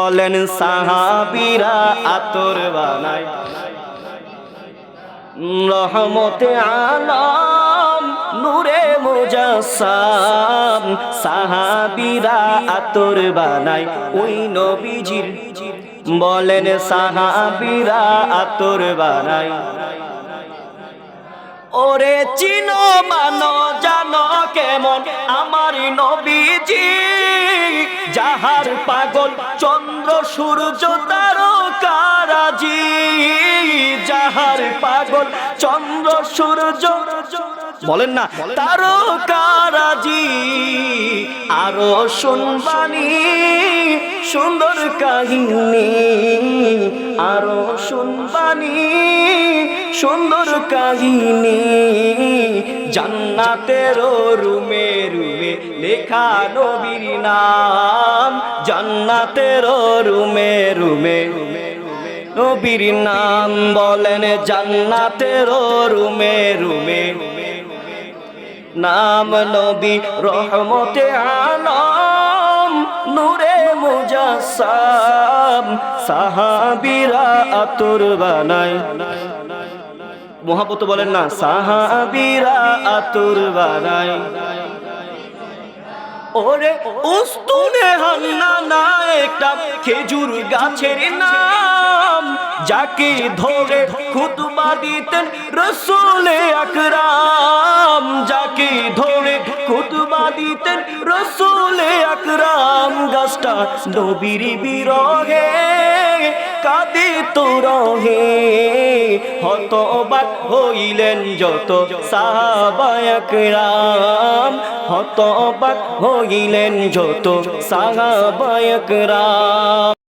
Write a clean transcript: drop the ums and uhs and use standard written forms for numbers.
বলেন সাহাবীরা আতর বানায় রহমতে আলম নূরে মুজাসসাম। সাহাবীরা আতর বানায় ওই নবীজির, বলেন সাহাবীরা আতর বানায়। ওরে চিনো মানো জানো কেমন আমার নবীজি, যাহার পাগল চন্দ্র সূর্য তারকারাজি, যাহার পাগল চন্দ্র সূর্য, বলেন না তারকারাজি। আরো শুনবানি সুন্দর কাহিনী, আরো শুনবানি সুন্দর কাহিনী। জান্নাতের রুমে রুমে লেখা নবীর নাম, জান্নাতের রুমে রুমে নবীর নাম। বলেন জান্নাতের রুমে রুমে নাম নবী রহমতে আলম নূরে মুজাসসাম। সাহাবীরা আতর বানায়, মোহাব্বত বলেন না সাহাবীরা আতর বানায়। ওরে উস্তুনে হান্নানা একটা খেজুর গাছের নাম, যাকে ধরে খুতবা দিতেন রাসূল আকরাম, যাকে ধরে খুতবা দিতেন রাসূল আকরাম। গাছটা নবীর বিরহে কাঁদিত রহে, হতবাক হইলেন যত সাহাবায়ে একরাম, হতবাক হইলেন যত সাহাবায়ে একরাম।